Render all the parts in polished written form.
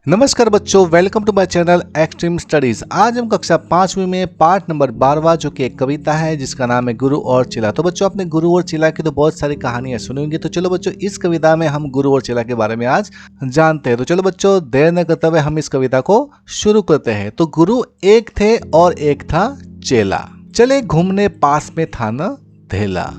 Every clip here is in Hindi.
नमस्कार बच्चों, welcome to my channel extreme studies. आज हम कक्षा 5वीं में पाठ नंबर 12 जो कि एक कविता है जिसका नाम है गुरु और चेला। तो बच्चों, आपने गुरु और चेला की तो बहुत सारी कहानियां सुनी होंगी। तो चलो बच्चों, इस कविता में हम गुरु और चेला के बारे में आज जानते हैं। तो चलो बच्चों, देर न करते हुए हम इस कविता को शुरू करते हैं। तो गुरु एक थे और एक था चेला, चले घूमने पास में था न धेला,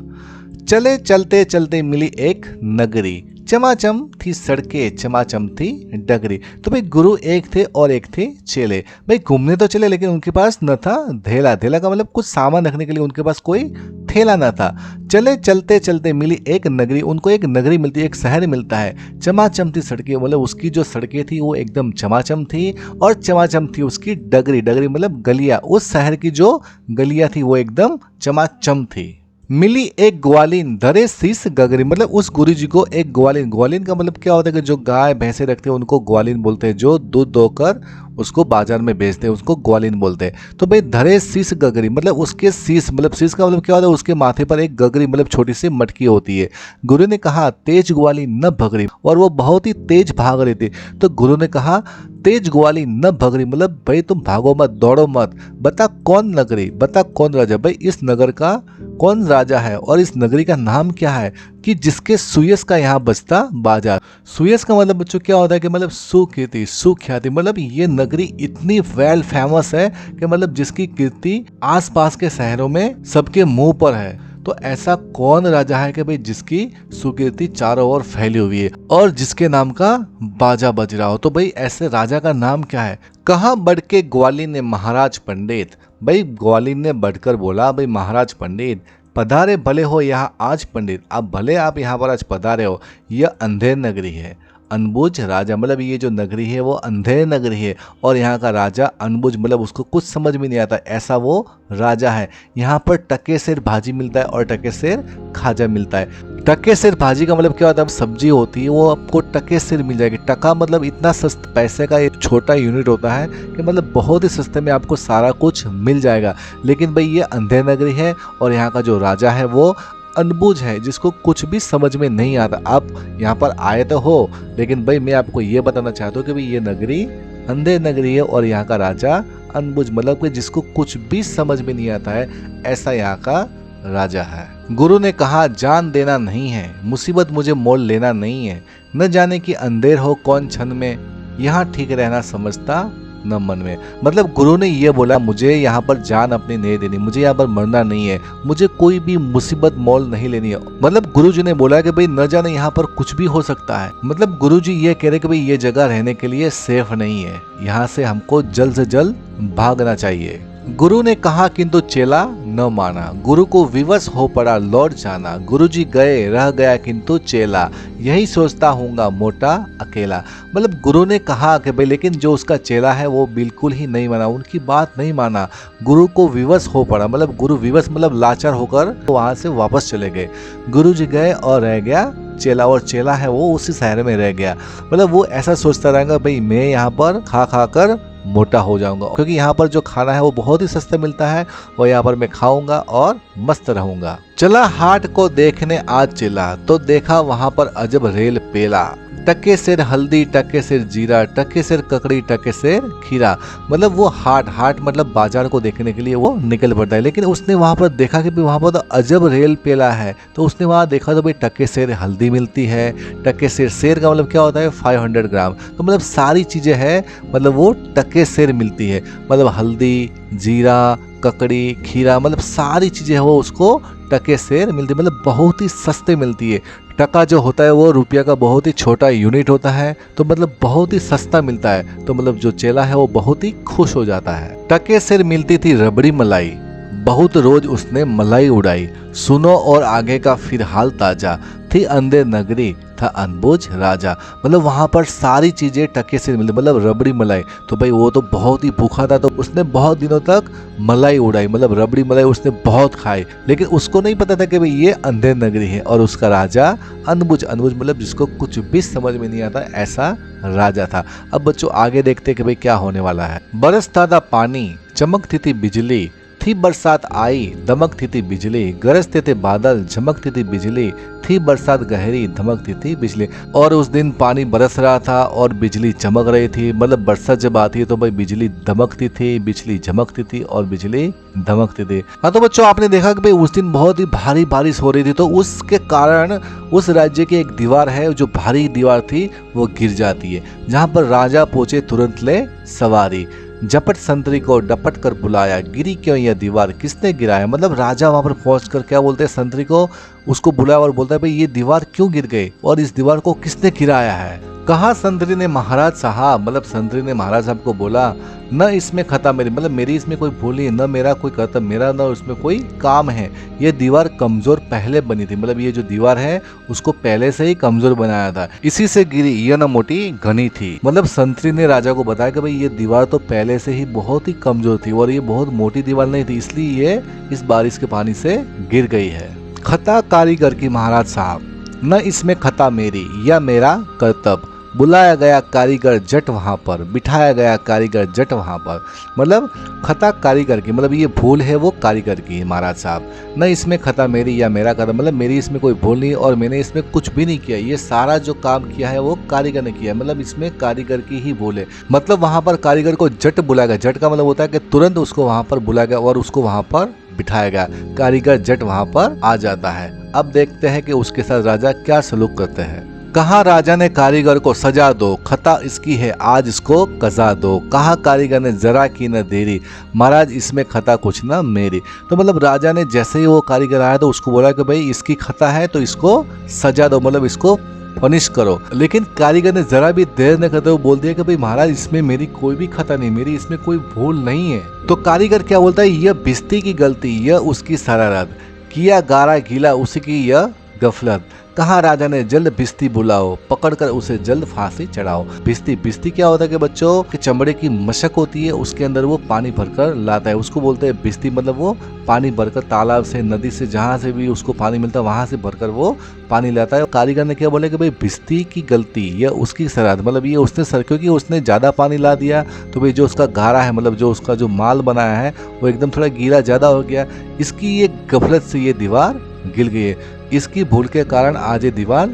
चले चलते चलते मिली एक नगरी, चमाचम थी सड़कें चमाचम थी डगरी। तो भाई गुरु एक थे और एक थे चेले। भाई घूमने तो चले लेकिन उनके पास न था धेला। धेला का मतलब कुछ सामान रखने के लिए उनके पास कोई थैला न था। चले चलते चलते मिली एक नगरी, उनको एक नगरी मिलती है, एक शहर मिलता है। चमाचम थी सड़कें, मतलब उसकी जो सड़कें थी वो एकदम चमाचम थी, और चमाचम थी उसकी डगरी। डगरी मतलब गलियां, उस शहर की जो गलियां थी वो एकदम चमाचम थी। मिली एक ग्वालिन धरे शीस गगरी, मतलब उस गुरु जी को एक ग्वालिन। ग्वालिन का मतलब क्या होता है कि जो गाय भैंसे रखते हैं उनको ग्वालिन बोलते हैं, जो दूध दोकर उसको बाजार में बेचते हैं उसको ग्वालिन बोलते हैं। तो भाई धरे शीस गगरी मतलब उसके शीस, मतलब शीस का मतलब क्या होता है, उसके माथे पर एक गगरी मतलब छोटी सी मटकी होती है। गुरु ने कहा तेज ग्वालिन न भगरी, और वो बहुत ही तेज भाग रही थी। तो गुरु ने कहा तेज ग्वालिन न भगरी, मतलब भाई तुम भागो मत, दौड़ो मत, बता कौन नगरी, बता कौन राजा। भाई इस नगर का कौन राजा है और इस नगरी का नाम क्या है कि जिसके सुयस का यहाँ बजता बाजार। सुयस का मतलब बच्चों क्या होता है कि मतलब सुकीर्ति, सुख्याति, मतलब ये नगरी इतनी वेल फेमस है कि मतलब जिसकी कीर्ति आसपास के शहरों में सबके मुंह पर है। तो ऐसा कौन राजा है कि भाई जिसकी सुकीर्ति चारों ओर फैली हुई है और जिसके नाम का बाजा बज रहा हो। तो भाई ऐसे राजा का नाम क्या है। कहाँ बढ़ के ग्वालिन ने महाराज पंडित, भाई ग्वालिन ने बढ़कर बोला भाई महाराज पंडित, पधारे भले हो यहाँ आज पंडित, अब भले आप यहाँ पर आज पधारे हो। यह अंधेर नगरी है, अनबुझ राजा, मतलब ये जो नगरी है वो अंधेर नगरी है, और यहाँ का राजा अनबुझ, मतलब उसको कुछ समझ में नहीं आता, ऐसा वो राजा है। यहाँ पर टके सेर भाजी मिलता है और टके सेर खाजा मिलता है। टके सेर भाजी का मतलब क्या होता है, अब सब्जी होती है वो आपको टके सेर मिल जाएगी। टका मतलब इतना सस्ता पैसे का एक छोटा यूनिट होता है कि मतलब बहुत ही सस्ते में आपको सारा कुछ मिल जाएगा। लेकिन भाई ये अंधेर नगरी है और यहाँ का जो राजा है वो अनबुझ है, जिसको कुछ भी समझ में नहीं आता। आप यहाँ पर आए तो हो, लेकिन भाई मैं आपको ये बताना चाहता हूँ कि भाई ये नगरी अंधेर नगरी है और यहाँ का राजा अनबुझ, मतलब कि जिसको कुछ भी समझ में नहीं आता है, ऐसा यहाँ का राजा है। गुरु ने कहा जान देना नहीं है, मुसीबत मुझे मोल लेना नहीं है, न जाने कि अंधेर हो कौन क्षण में, यहाँ ठीक रहना समझता न मन में। मतलब गुरु ने ये बोला मुझे यहाँ पर जान अपनी नहीं देनी, मुझे यहाँ पर मरना नहीं है, मुझे कोई भी मुसीबत मोल नहीं लेनी है। मतलब गुरु जी ने बोला कि भाई न जाने यहाँ पर कुछ भी हो सकता है। मतलब गुरु जी ये कह रहे कि भाई ये जगह रहने के लिए सेफ नहीं है, यहाँ से हमको जल्द से जल्द भागना चाहिए। गुरु ने कहा किंतु चेला न माना, गुरु को विवश हो पड़ा लौट जाना। गुरु जी गए रह गया किंतु चेला, यही सोचता हूँगा मोटा अकेला। मतलब गुरु ने कहा कि भाई लेकिन जो उसका चेला है वो बिल्कुल ही नहीं माना, उनकी बात नहीं माना। गुरु को विवश हो पड़ा, मतलब गुरु विवश मतलब लाचार होकर वहां से वापस चले गए। गुरु जी गए और रह गया चेला, और चेला है वो उसी शहर में रह गया। मतलब वो ऐसा सोचता रहेगा भाई मैं यहाँ पर खा खा कर मोटा हो जाऊंगा, क्योंकि यहाँ पर जो खाना है वो बहुत ही सस्ता मिलता है और यहाँ पर मैं खाऊंगा और मस्त रहूंगा। चला हाट को देखने आज चेला, तो देखा वहां पर अजब रेल पेला, टके सेर हल्दी टके सेर जीरा, टके सेर ककड़ी टके सेर खीरा। मतलब वो हाट मतलब बाजार को देखने के लिए वो निकल पड़ता है। लेकिन उसने वहां पर देखा कि वहां पर तो अजब रेल पेला है, तो उसने वहां देखा तो भाई टके सेर हल्दी मिलती है, टके सेर, सेर का मतलब क्या होता है 500 ग्राम। तो मतलब सारी चीजें हैं, मतलब वो टके सेर मिलती है, मतलब हल्दी जीरा ककड़ी खीरा, मतलब सारी चीजें है वो उसको टके सेर मिलती है, मतलब बहुत ही सस्ते मिलती है। टका जो होता है वो रुपया का बहुत ही छोटा यूनिट होता है, तो मतलब बहुत ही सस्ता मिलता है। तो मतलब जो चेला है वो बहुत ही खुश हो जाता है। टके सेर मिलती थी रबड़ी मलाई, बहुत रोज उसने मलाई उड़ाई, सुनो और आगे का फिर हाल ताजा, थी अंधेर नगरी था अनबुझ राजा। मतलब वहां पर सारी चीजें टके से मिलती, मतलब रबड़ी मलाई। तो भाई वो तो बहुत ही भूखा था, तो उसने बहुत दिनों तक मलाई उड़ाई, मतलब रबड़ी मलाई उसने बहुत खाई। लेकिन उसको नहीं पता था कि भाई ये अंधेर नगरी है और उसका राजा अनबुझ, अनबुझ मतलब जिसको कुछ भी समझ में नहीं आता, ऐसा राजा था। अब बच्चों आगे देखते कि भाई क्या होने वाला है। बरसता था पानी, चमकती थी बिजली, थी बरसात आई, दमकती थी बिजली, गरजते थे बादल, झमकती थी बिजली, थी बरसात गहरी, धमकती थी बिजली। और उस दिन पानी बरस रहा था और बिजली चमक रही थी। मतलब बरसात जब आती है तो भाई बिजली दमकती थी, बिजली झमकती थी और बिजली धमकती थी। हाँ तो बच्चों, आपने देखा कि भाई उस दिन बहुत ही भारी बारिश हो रही थी, तो उसके कारण उस राज्य की एक दीवार है, जो भारी दीवार थी वो गिर जाती है। जहाँ पर राजा पहुंचे तुरंत ले सवारी, झपट संतरी को डपट कर बुलाया, गिरी क्यों यह दीवार किसने गिराया। मतलब राजा वहां पर पहुंच कर क्या बोलते हैं, संतरी को उसको बुलाया और बोलता है भाई ये दीवार क्यों गिर गई और इस दीवार को किसने गिराया है। कहा संतरी ने महाराज साहब, मतलब संतरी ने महाराज साहब को बोला, न इसमें खता मेरी, मतलब मेरी इसमें कोई भूल नहीं, न मेरा कोई कर्तव्य, मेरा न उसमें कोई काम है। ये दीवार कमजोर पहले बनी थी, मतलब ये जो दीवार है उसको पहले से ही कमजोर बनाया था, इसी से गिरी, यह न मोटी घनी थी। मतलब संतरी ने राजा को बताया कि भाई ये दीवार तो पहले से ही बहुत ही कमजोर थी और ये बहुत मोटी दीवार नहीं थी, इसलिए ये इस बारिश के पानी से गिर गई है। खता कारीगर की महाराज साहब, न इसमें खता मेरी या मेरा कर्तव्य, बुलाया गया कारीगर जट वहाँ पर, बिठाया गया कारीगर जट वहाँ पर। मतलब खता कारीगर की, मतलब ये भूल है वो कारीगर की महाराज साहब। न इसमें खता मेरी या मेरा कर्तव्य, मतलब मेरी इसमें कोई भूल नहीं और मैंने इसमें कुछ भी नहीं किया, ये सारा जो काम किया है वो कारीगर ने किया है, मतलब इसमें कारीगर की ही भूल है। मतलब वहाँ पर कारीगर को जट बुलाया गया, जट का मतलब होता है कि तुरंत उसको वहाँ पर बुलाया गया और उसको वहाँ पर बिठाया गया, कारीगर जट वहाँ पर आ जाता है। अब देखते हैं कि उसके साथ राजा क्या सलूक करते हैं। कहा राजा ने कारीगर को सजा दो, खता इसकी है आज इसको कजा दो। कहा कारीगर ने जरा की न देरी, महाराज इसमें खता कुछ न मेरी। तो मतलब राजा ने जैसे ही वो कारीगर आया तो उसको बोला कि भाई इसकी खता है तो इसको सजा दो, मतलब इसको पनिश करो। लेकिन कारीगर ने जरा भी देर न करते हुए बोल दिया कि भाई महाराज इसमें मेरी कोई भी खता नहीं, मेरी इसमें कोई भूल नहीं है। तो कारीगर क्या बोलता है, यह भिस्ती की गलती, यह उसकी शरारत, किया गारा गीला उसी की यह गफलत। कहा राजा ने जल्द भिस्ती बुलाओ, पकड़कर उसे जल्द फांसी चढ़ाओ। भिस्ती, भिस्ती क्या होता है कि बच्चों के चमड़े की मशक होती है, उसके अंदर वो पानी भरकर लाता है, उसको बोलते हैं भिस्ती। मतलब वो पानी भरकर तालाब से, नदी से, जहाँ से भी उसको पानी मिलता है वहां से भरकर वो पानी लाता है। कारीगर ने क्या बोला कि भाई भिस्ती की गलती, यह उसकी शरारत, मतलब ये उसने सर, क्योंकि उसने ज्यादा पानी ला दिया तो भाई जो उसका गारा है, मतलब जो उसका जो माल बनाया है वो एकदम थोड़ा गीला ज्यादा हो गया, इसकी ये गफलत से ये दीवार गिर गई है, इसकी भूल के कारण आज ये दीवार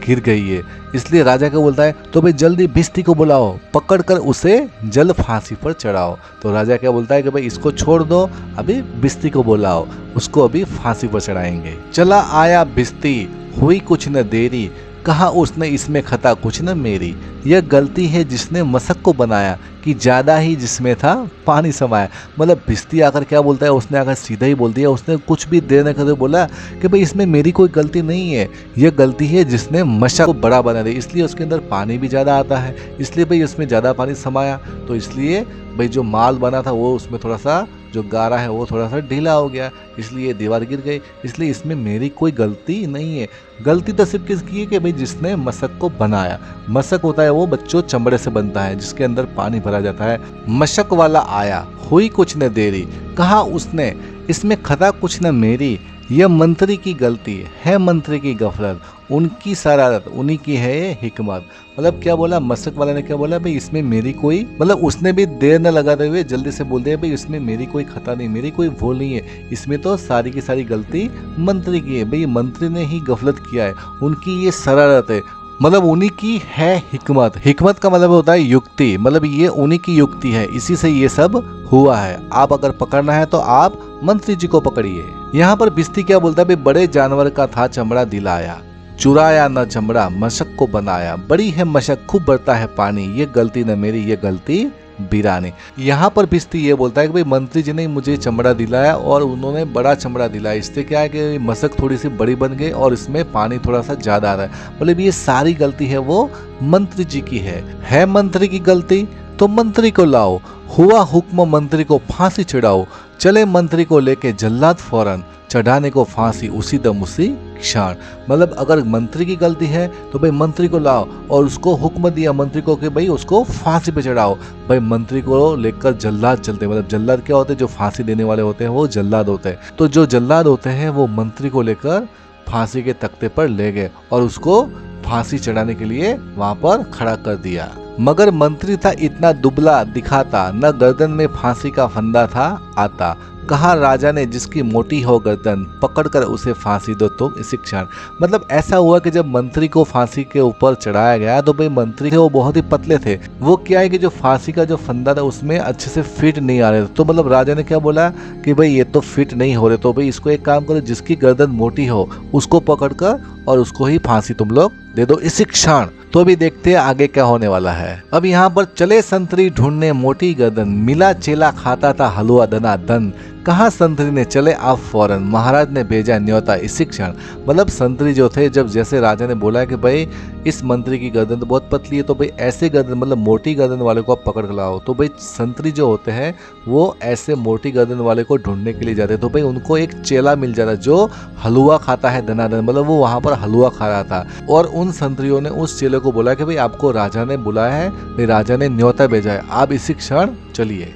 गिर गई है। इसलिए राजा क्या बोलता है, तो भाई जल्दी भिस्ती को बुलाओ, पकड़कर उसे जल्द फांसी पर चढ़ाओ। तो राजा क्या बोलता है कि भाई इसको छोड़ दो, अभी भिस्ती को बुलाओ, उसको अभी फांसी पर चढ़ाएंगे। चला आया भिस्ती, हुई कुछ न देरी, कहा उसने इसमें खता कुछ न मेरी। यह गलती है जिसने मशक को बनाया, कि ज्यादा ही जिसमें था पानी समाया। मतलब भिस्ती आकर क्या बोलता है, उसने आकर सीधा ही बोल दिया, उसने कुछ भी देर न करते बोला कि भाई इसमें मेरी कोई गलती नहीं है, यह गलती है जिसने मशक को बड़ा बना दिया, इसलिए उसके अंदर पानी भी ज़्यादा आता है, इसलिए भाई उसमें ज़्यादा पानी समाया, तो इसलिए भाई जो माल बना था वो उसमें थोड़ा सा जो गारा है वो थोड़ा सा ढीला हो गया, इसलिए दीवार गिर गई, इसलिए इसमें मेरी कोई गलती नहीं है। गलती तो सिर्फ किसकी है कि भाई जिसने मशक को बनाया। मशक होता है वो बच्चों चमड़े से बनता है जिसके अंदर पानी भरा जाता है। मशक वाला आया, हुई कुछ न देरी, कहा उसने इसमें खता कुछ न मेरी। यह मंत्री की गलती है, मंत्री की गफलत, उनकी शरारत, उन्हीं की है ये हिकमत। मतलब क्या बोला मशक वाला ने, क्या बोला भाई इसमें मेरी कोई, मतलब उसने भी देर न लगाते हुए जल्दी से बोल दिया भाई इसमें मेरी कोई खता नहीं, मेरी कोई भूल नहीं है, इसमें तो सारी की सारी गलती मंत्री की है, भाई मंत्री ने ही गफलत किया है, उनकी ये शरारत है, मतलब उन्हीं की है हिकमत। हिकमत का मतलब होता है युक्ति, मतलब ये उन्हीं की युक्ति है, इसी से ये सब हुआ है। आप अगर पकड़ना है तो आप मंत्री जी को पकड़िए। यहाँ पर भिस्ती क्या बोलता है, भाई बड़े जानवर का था चमड़ा दिलाया, चुराया न चमड़ा मशक को बनाया। बड़ी है मशक खूब बढ़ता है पानी, ये गलती न मेरी ये गलती बीरानी। यहाँ पर भिस्ती ये बोलता है कि भाई मंत्री जी ने मुझे चमड़ा दिलाया और उन्होंने बड़ा चमड़ा दिलाया, इससे क्या है कि मशक थोड़ी सी बड़ी बन गई और इसमें पानी थोड़ा सा ज्यादा आ रहा है, मतलब ये सारी गलती है वो मंत्री जी की है मंत्री की गलती तो मंत्री को लाओ, हुआ हुक्म मंत्री को फांसी चढ़ाओ। चले मंत्री को लेके जल्लाद फौरन, चढ़ाने को फांसी उसी दम उसी क्षण। मतलब अगर मंत्री की गलती है तो भाई मंत्री को लाओ और उसको हुक्म दिया मंत्री को कि भाई उसको फांसी पे चढ़ाओ। भाई मंत्री को लेकर जल्लाद चलते, मतलब जल्लाद क्या होते हैं, जो फांसी देने वाले होते हैं वो जल्लाद होते हैं। तो जो जल्लाद होते हैं वो मंत्री को लेकर फांसी के तख्ते पर ले गए और उसको फांसी चढ़ाने के लिए वहां पर खड़ा कर दिया। मगर मंत्री था इतना दुबला दिखाता, न गर्दन में फांसी का फंदा था आता, कहा राजा ने जिसकी मोटी हो गर्दन पकड़कर उसे फांसी दो तुम इसी क्षण। मतलब ऐसा हुआ कि जब मंत्री को फांसी के ऊपर चढ़ाया गया तो भाई मंत्री थे वो बहुत ही पतले थे। वो क्या है कि जो फांसी का जो फंदा था उसमें अच्छे से फिट नहीं आ रहे थे। तो मतलब राजा ने क्या बोला कि भाई ये तो फिट नहीं हो रहे, तो भाई इसको एक काम करो, जिसकी गर्दन मोटी हो उसको पकड़कर और उसको ही फांसी तुम लोग दे दो इसी क्षण। तो अभी देखते हैं आगे क्या होने वाला है। अब यहाँ पर चले संतरी ढूंढने मोटी गर्दन, मिला चेला खाता था हलवा दना दन, कहा संतरी ने चले आप फौरन, महाराज ने भेजा न्योता इसी क्षण। मतलब संतरी जो थे, जब जैसे राजा ने बोला कि भाई इस मंत्री की गर्दन तो बहुत पतली है, तो भाई ऐसे गर्दन मतलब मोटी गर्दन वाले को आप पकड़ कर लाओ। तो भाई संतरी जो होते हैं वो ऐसे मोटी गर्दन वाले को ढूंढने के लिए जाते, तो भाई उनको एक चेला मिल जाता जो हलवा खाता है दनादन, मतलब वो वहां पर हलवा खा रहा था। और उन संतरियों ने उस चेले को बोला कि भाई आपको राजा ने बुलाया है, भाई राजा ने न्योता भेजा है, आप इसी क्षण चलिए।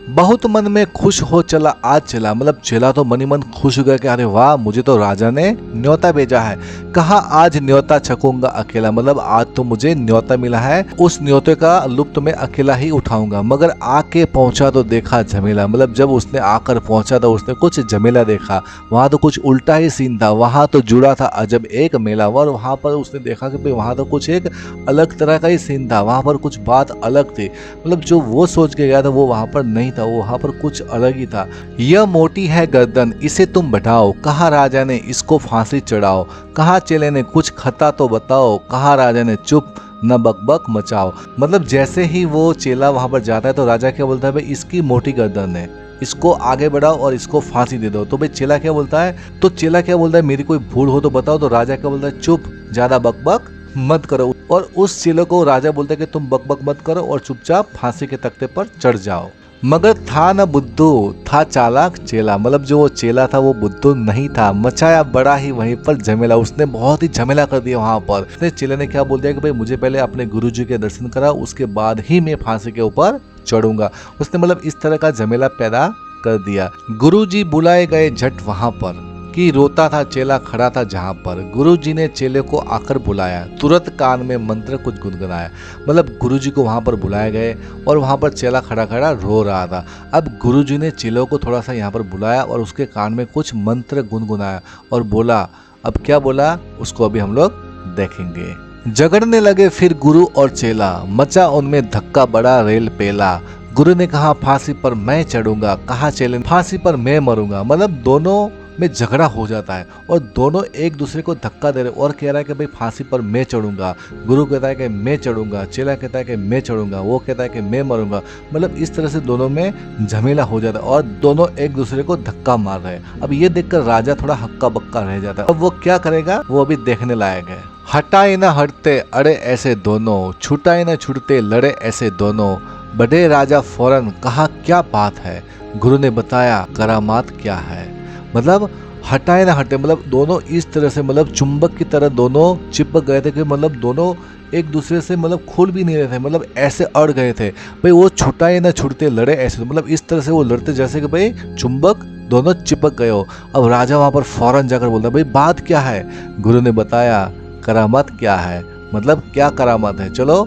बहुत मन में खुश हो चला आज चला, मतलब चेला तो मनी मन खुश हो गया कि अरे वाह मुझे तो राजा ने न्योता भेजा है। कहा आज न्योता छकूंगा अकेला, मतलब आज तो मुझे न्योता मिला है, उस न्योते का लुप्त मैं अकेला ही उठाऊंगा। मगर आके पहुंचा तो देखा झमेला, मतलब जब उसने आकर पहुंचा तो उसने कुछ झमेला देखा। वहां तो कुछ उल्टा ही सीन था, वहां तो जुड़ा था अजब एक मेला। और वहां पर उसने देखा कि भाई वहां तो कुछ एक अलग तरह का ही सीन था, वहां पर कुछ बात अलग थी। मतलब जो वो सोच के गया था वो वहां पर नहीं था, वहां पर कुछ अलग ही था। यह मोटी है गर्दन इसे तुम बढ़ाओ, कहा राजा ने इसको फांसी चढ़ाओ, कहा चेले ने कुछ खता तो बताओ, कहा राजा ने चुप न बकबक मचाओ। मतलब जैसे ही वो चेला वहां पर जाता है तो राजा क्या बोलता है, भाई इसकी मोटी गर्दन है, इसको आगे बढ़ाओ और इसको फांसी दे दो। तो भाई चेला क्या बोलता है, मेरी कोई भूल हो तो बताओ। तो राजा क्या बोलता है, चुप, ज्यादा बकबक मत करो। और उस चेले को राजा बोलता है कि तुम बकबक मत करो और चुपचाप फांसी के तख्ते पर चढ़ जाओ। मगर था न बुद्धू था चालाक चेला, मतलब जो वो चेला था वो बुद्धू नहीं था, मचाया बड़ा ही वहीं पर झमेला, उसने बहुत ही झमेला कर दिया वहां पर। उसने चेले ने क्या बोल दिया कि भाई मुझे पहले अपने गुरुजी के दर्शन करा, उसके बाद ही मैं फांसी के ऊपर चढ़ूंगा। उसने मतलब इस तरह का झमेला पैदा कर दिया। गुरुजी बुलाए गए झट वहां पर कि रोता था चेला खड़ा था जहां पर। गुरुजी ने चेले को आकर बुलाया, तुरंत कान में मंत्र कुछ गुनगुनाया। मतलब गुरुजी को वहां पर बुलाए गए और वहां पर चेला खड़ा खड़ा रो रहा था। अब गुरुजी ने चेलों को थोड़ा सा यहाँ पर बुलाया और उसके कान में कुछ मंत्र गुनगुनाया और बोला। अब क्या बोला उसको अभी हम लोग देखेंगे। झगड़ने लगे फिर गुरु और चेला, मचा उनमें धक्का बड़ा रेल पेला। गुरु ने कहा फांसी पर मैं चढ़ूंगा, कहा चेले फांसी पर मैं मरूंगा। मतलब दोनों में झगड़ा हो जाता है और दोनों एक दूसरे को धक्का दे रहे और कह रहा है कि भाई फांसी पर मैं चढ़ूंगा। गुरु कहता है कि मैं चढ़ूंगा, चेला कहता है कि मैं चढ़ूंगा, वो कहता है कि मैं मरूंगा। मतलब इस तरह से दोनों में झमेला हो जाता है और दोनों एक दूसरे को धक्का मार रहे हैं। अब ये देखकर राजा थोड़ा हक्का बक्का रह जाता है। अब वो क्या करेगा वो अभी देखने लायक है। हटाए न हटते अड़े ऐसे दोनों, छुटाए न छुटते लड़े ऐसे दोनों। बड़े राजा फौरन कहा क्या बात है, गुरु ने बताया करामात क्या है। मतलब हटाए ना हटे, मतलब दोनों इस तरह से मतलब चुंबक की तरह दोनों चिपक गए थे कि मतलब दोनों एक दूसरे से मतलब खुल भी नहीं रहे थे, मतलब ऐसे अड़ गए थे। भाई वो छुटाए ना छुटते लड़े ऐसे, मतलब इस तरह से वो लड़ते जैसे कि भाई चुंबक दोनों चिपक गए हो। अब राजा वहां पर फौरन जाकर बोलता भाई बात क्या है। गुरु ने बताया करामात क्या है, मतलब क्या करामात है, चलो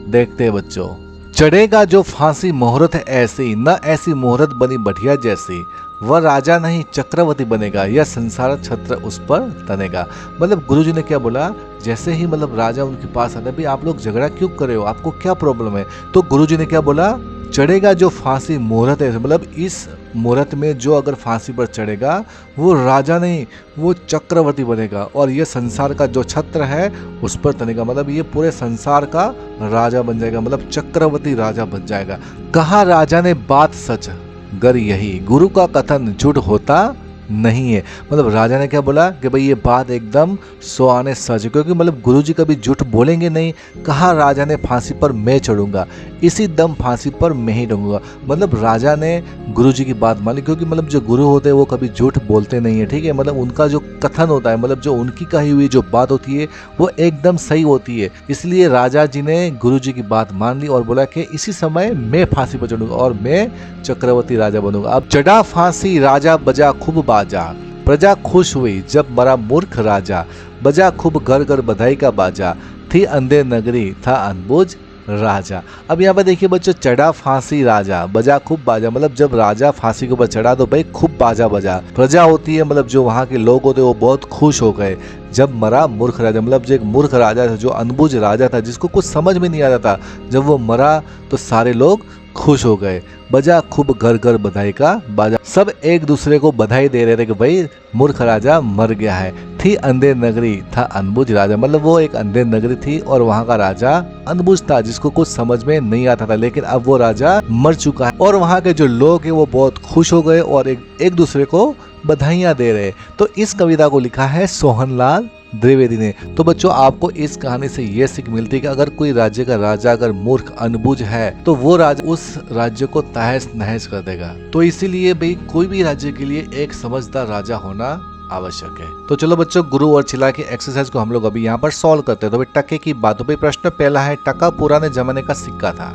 देखते हैं बच्चों। चढ़ेगा जो फांसी मुहूर्त ऐसी, न ऐसी मुहूर्त बनी बढ़िया जैसी। वह राजा नहीं चक्रवर्ती बनेगा, यह संसार छत्र उस पर तनेगा। मतलब गुरुजी ने क्या बोला, जैसे ही मतलब राजा उनके पास आता, भाई आप लोग झगड़ा क्यों कर रहे हो, आपको क्या प्रॉब्लम है। तो गुरुजी ने क्या बोला, चढ़ेगा जो फांसी मुहूर्त है, मतलब इस मुहूर्त में जो अगर फांसी पर चढ़ेगा वो राजा नहीं वो चक्रवर्ती बनेगा और ये संसार का जो छत्र है उस पर तनेगा। मतलब ये पूरे संसार का राजा बन जाएगा, मतलब चक्रवर्ती राजा बन जाएगा। कहा राजा ने बात सच गर यही, गुरु का कथन झूठ होता नहीं है। मतलब राजा ने क्या बोला कि भाई ये बात एकदम सो आने सच है, क्योंकि मतलब गुरुजी कभी झूठ बोलेंगे नहीं। कहा राजा ने फांसी पर मैं चढ़ूंगा, इसी दम फांसी पर मैं ही रहूंगा। मतलब राजा ने गुरुजी की बात मान ली, क्योंकि मतलब जो गुरु होते हैं वो कभी झूठ बोलते नहीं है, ठीक है। मतलब उनका जो कथन होता है, मतलब जो उनकी कही हुई जो बात होती है वो एकदम सही होती है। इसलिए राजा जी ने गुरुजी की बात मान ली और बोला कि इसी समय मैं फांसी पर चढ़ूंगा और मैं चक्रवर्ती राजा बनूंगा। अब चढ़ा फांसी राजा बजा खूब बाजा, प्रजा खुश हुई जब मरा मूर्ख राजा। बजा खूब घर घर बधाई का बाजा, थी अंधेर नगरी था अनबुझ राजा। अब यहाँ पर देखिए बच्चों, चढ़ा फांसी राजा, बजा खूब बाजा, मतलब जब राजा फांसी के ऊपर चढ़ा तो भाई खूब बाजा बजा। प्रजा होती है मतलब जो वहाँ के लोग होते वो बहुत खुश हो गए। जब मरा मूर्ख राजा, मतलब जो एक मूर्ख राजा था, जो अनबुझ राजा था, जिसको कुछ समझ में नहीं आ रहा था, जब वो मरा तो सारे लोग खुश हो गए। बजा खूब घर घर बधाई का बाजा, सब एक दूसरे को बधाई दे रहे थे कि भाई मूर्ख राजा मर गया है। थी अंधेर नगरी, था अनबुझ राजा, मतलब वो एक अंधेर नगरी थी और वहाँ का राजा अनबुझ था, जिसको कुछ समझ में नहीं आता था, लेकिन अब वो राजा मर चुका है और वहाँ के जो लोग हैं वो बहुत खुश हो गए और एक दूसरे को बधाइयाँ दे रहे। तो इस कविता को लिखा है सोहनलाल द्विवेदी ने। तो बच्चों, आपको इस कहानी से ये सीख मिलती है कि अगर कोई राज्य का राजा अगर मूर्ख अनबुझ है तो वो राजा उस राज्य को तहस नहस कर देगा। तो इसीलिए भाई कोई भी राज्य के लिए एक समझदार राजा होना आवश्यक है। तो चलो बच्चों, गुरु और चिल्ला की एक्सरसाइज को हम लोग अभी यहाँ पर सॉल्व करते हैं। तो भाई टके की बातों पे प्रश्न पहला है, टका पुराने जमाने का सिक्का था।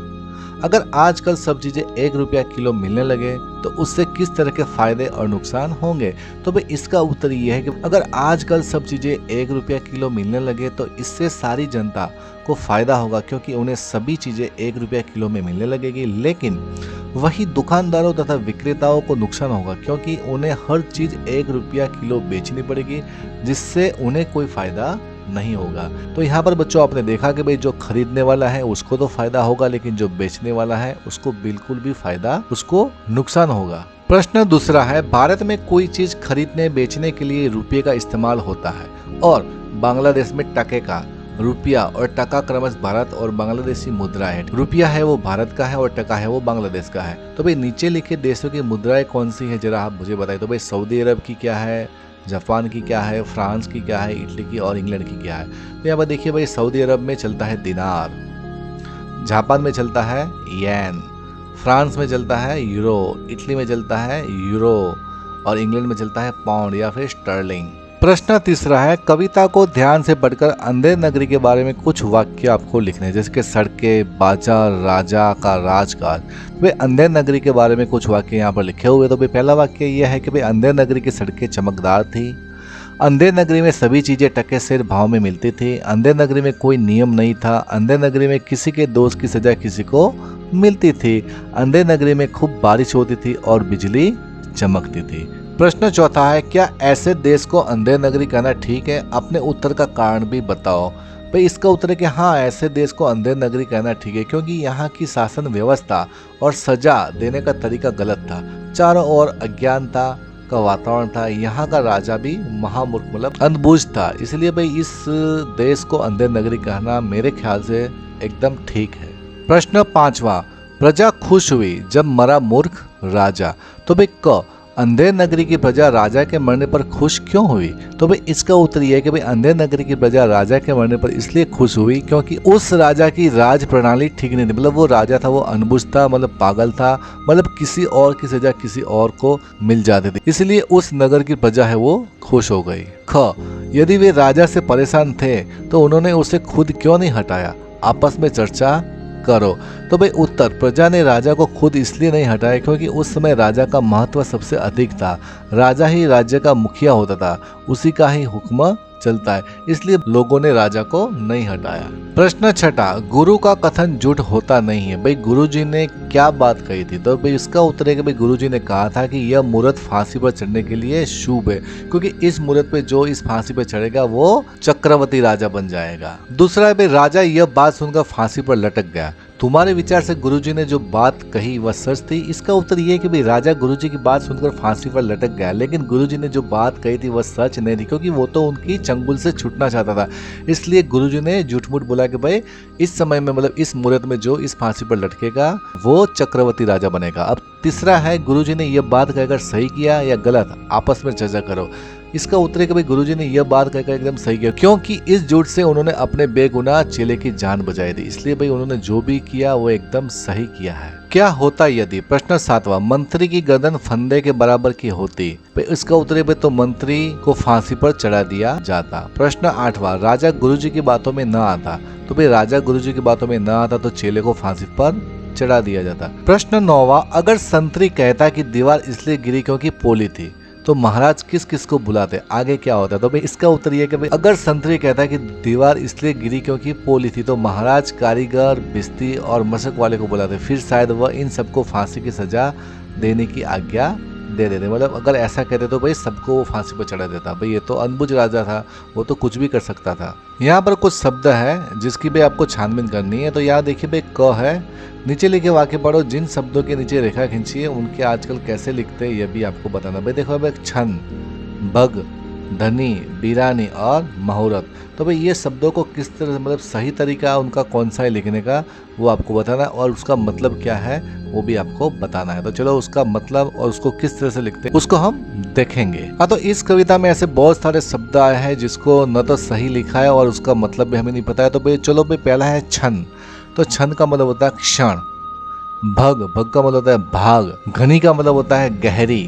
अगर आजकल सब चीजें 1 रुपया किलो मिलने लगे तो उससे किस तरह के फायदे और नुकसान होंगे? तो भाई इसका उत्तर ये है कि अगर आजकल सब चीजें 1 रुपया किलो मिलने लगे तो इससे सारी जनता को फायदा होगा, क्योंकि उन्हें सभी चीजें 1 रुपया किलो में मिलने लगेगी। लेकिन वही दुकानदारों तथा विक्रेताओं को नुकसान होगा, क्योंकि उन्हें हर चीज 1 रुपया किलो बेचनी पड़ेगी, जिससे उन्हें कोई फायदा नहीं होगा। तो यहाँ पर बच्चों आपने देखा कि भाई जो खरीदने वाला है उसको तो फायदा होगा, लेकिन जो बेचने वाला है उसको बिल्कुल भी फायदा, उसको नुकसान होगा। प्रश्न दूसरा है, भारत में कोई चीज खरीदने बेचने के लिए रुपये का इस्तेमाल होता है और बांग्लादेश में टके का। रुपया और टका क्रमशः भारत और बांग्लादेशी मुद्रा है। रुपया है वो भारत का है और टका है वो बांग्लादेश का है। तो भाई नीचे लिखे देशों की मुद्राएं कौन सी है, जरा आप मुझे बताइए। तो भाई सऊदी अरब की क्या है, जापान की क्या है, फ्रांस की क्या है, इटली की और इंग्लैंड की क्या है। तो यहाँ पर देखिए भाई, सऊदी अरब में चलता है दिनार, जापान में चलता है येन, फ्रांस में चलता है यूरो, इटली में चलता है यूरो और इंग्लैंड में चलता है पाउंड या फिर स्टर्लिंग। प्रश्न तीसरा है, कविता को ध्यान से पढ़कर अंधेर नगरी के बारे में कुछ वाक्य आपको लिखने हैं, जैसे कि सड़कें, बाजार, राजा का राजकाज। वे अंधेर नगरी के बारे में कुछ वाक्य यहाँ पर लिखे हुए। तो भाई पहला वाक्य यह है कि भाई अंधेर नगरी की सड़कें चमकदार थी। अंधेर नगरी में सभी चीजें टके सेर भाव में मिलती थी। अंधेर नगरी में कोई नियम नहीं था। अंधेर नगरी में किसी के दोष की सजा किसी को मिलती थी। अंधेर नगरी में खूब बारिश होती थी और बिजली चमकती थी। प्रश्न चौथा है, क्या ऐसे देश को अंधेर नगरी कहना ठीक है? अपने उत्तर का कारण भी बताओ। भाई इसका उत्तर है कि हाँ, ऐसे देश को अंधेर नगरी कहना ठीक है, क्योंकि यहाँ की शासन व्यवस्था और सजा देने का तरीका गलत था। चारों ओर अज्ञानता का वातावरण था। यहाँ का राजा भी महामूर्ख मतलब अनबुझ था। इसलिए भाई इस देश को अंधेर नगरी कहना मेरे ख्याल से एकदम ठीक है। प्रश्न पांचवा, प्रजा खुश हुई जब मरा मूर्ख राजा। तो भाई क, अंधेर नगरी की प्रजा राजा के मरने पर खुश क्यों हुई? तो भाई इसका उत्तर यह है कि भाई अंधेर नगरी की प्रजा राजा के मरने पर इसलिए खुश हुई क्योंकि उस राजा की राज प्रणाली ठीक नहीं थी। मतलब वो राजा था वो अनबुझ था, मतलब पागल था, मतलब किसी और की सजा किसी और को मिल जाती थी, इसलिए उस नगर की प्रजा है वो खुश हो गई। ख, यदि वे राजा से परेशान थे तो उन्होंने उसे खुद क्यों नहीं हटाया? आपस में चर्चा करो। तो भाई उत्तर, प्रजा ने राजा को खुद इसलिए नहीं हटाया क्योंकि उस समय राजा का महत्व सबसे अधिक था। राजा ही राज्य का मुखिया होता था, उसी का ही हुक्म चलता है, इसलिए लोगों ने राजा को नहीं हटाया। प्रश्न छठा, गुरु का कथन झूठ होता नहीं है। भाई गुरुजी ने क्या बात कही थी? तो भाई इसका उत्तर है कि भाई गुरुजी ने कहा था कि यह मुहूर्त फांसी पर चढ़ने के लिए शुभ है, क्योंकि इस मुहूर्त पे जो इस फांसी पर चढ़ेगा वो चक्रवर्ती राजा बन जाएगा। दूसरा है भाई, राजा यह बात सुनकर फांसी पर लटक गया। तुम्हारे विचार से गुरुजी ने जो बात कही वह सच थी? इसका उत्तर ये है कि भाई राजा गुरुजी की बात सुनकर फांसी पर लटक गया, लेकिन गुरुजी ने जो बात कही थी वह सच नहीं थी, क्योंकि वो तो उनकी चंगुल से छूटना चाहता था। इसलिए गुरुजी ने झूठ मूठ बोला कि भाई इस समय में मतलब इस मुहूर्त में जो इस फांसी पर लटकेगा वो चक्रवर्ती राजा बनेगा। अब तीसरा है, गुरुजी ने यह बात कहकर सही किया या गलत? आपस में चर्चा करो। इसका उत्तर है कि भाई गुरुजी ने यह बात कहकर एकदम सही किया, क्योंकि इस झूठ से उन्होंने अपने बेगुनाह चेले की जान बचाई थी, इसलिए भाई उन्होंने जो भी किया वो एकदम सही किया है। क्या होता यदि, प्रश्न सातवां, मंत्री की गर्दन फंदे के बराबर की होती? भाई इसका उत्तर है तो मंत्री को फांसी पर चढ़ा दिया जाता। प्रश्न आठवां, राजा गुरुजी की बातों में न आता। तो भाई राजा गुरुजी की बातों में न आता तो चेले को फांसी पर चढ़ा दिया जाता। प्रश्न नौवां, अगर संतरी कहता कि दीवार इसलिए गिरी क्योंकि पोली थी, तो महाराज किस किस को बुलाते, आगे क्या होता है? तो भाई इसका उत्तर ये है कि भाई अगर संतरी कहता है कि दीवार इसलिए गिरी क्योंकि पोली थी, तो महाराज कारीगर, बिस्ती और मशक वाले को बुलाते, फिर शायद वह इन सबको फांसी की सजा देने की आज्ञा दे देते। मतलब अगर ऐसा कहते तो भाई सबको वो फांसी पर चढ़ा देता। भाई ये तो अनबुझ राजा था, वो तो कुछ भी कर सकता था। यहाँ पर कुछ शब्द है जिसकी भाई आपको छानबीन करनी है। तो यहाँ देखिए भाई क है, नीचे लिखे वाक्य पढ़ो, जिन शब्दों के नीचे रेखा खींचिए उनके आजकल कैसे लिखते हैं ये भी आपको बताना। भाई देखो भाई छन, भग, धनी, बीरानी और मुहूर्त। तो भाई ये शब्दों को किस तरह, मतलब सही तरीका उनका कौन सा है लिखने का वो आपको बताना है, और उसका मतलब क्या है वो भी आपको बताना है। तो चलो उसका मतलब और उसको किस तरह से लिखते हैं उसको हम देखेंगे। हाँ, तो इस कविता में ऐसे बहुत सारे शब्द आए हैं जिसको न तो सही लिखा है और उसका मतलब भी हमें नहीं पता है। तो भाई चलो भाई पहला है छन। तो छन का मतलब होता है क्षण। भग, भग का मतलब होता है भाग। घनी का मतलब होता है गहरी।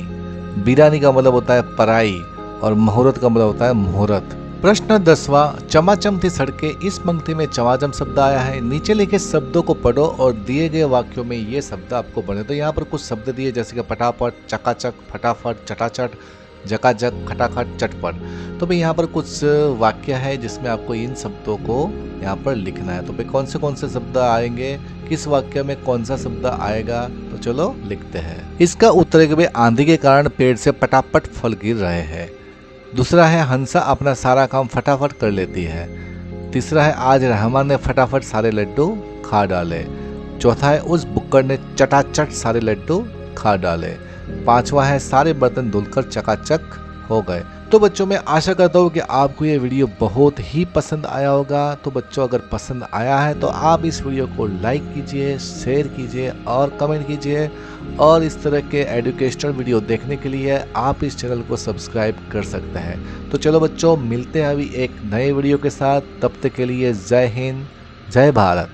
बीरानी का मतलब होता है पराई। और मुहूर्त का मतलब होता है मुहूर्त। प्रश्न 10वां, चमाचम थी सड़कें, इस पंक्ति में चमाचम शब्द आया है। नीचे लिखे शब्दों को पढ़ो और दिए गए वाक्यों में ये शब्द आपको पढ़े। तो यहाँ पर कुछ शब्द दिए जैसे कि फटाफट, चकाचक, फटाफट, चटाचट, जकाजक, खटाखट, चटपट। तो भाई यहाँ पर कुछ वाक्य है जिसमें आपको इन शब्दों को यहाँ पर लिखना है। तो भाई कौन से शब्द आएंगे, किस वाक्य में कौन सा शब्द आएगा, तो चलो लिखते हैं। इसका उत्तर है कि भाई आंधी के कारण पेड़ से फटाफट फल गिर रहे हैं। दूसरा है हंसा अपना सारा काम फटाफट कर लेती है। तीसरा है आज रहमान ने फटाफट सारे लड्डू खा डाले। चौथा है उस बुक्कड़ ने चटाचट सारे लड्डू खा डाले। पांचवा है सारे बर्तन धुलकर चकाचक हो गए। तो बच्चों मैं आशा करता हूँ कि आपको ये वीडियो बहुत ही पसंद आया होगा। तो बच्चों अगर पसंद आया है तो आप इस वीडियो को लाइक कीजिए, शेयर कीजिए और कमेंट कीजिए। और इस तरह के एजुकेशनल वीडियो देखने के लिए आप इस चैनल को सब्सक्राइब कर सकते हैं। तो चलो बच्चों मिलते हैं अभी एक नए वीडियो के साथ, तब तक के लिए जय हिंद, जय भारत।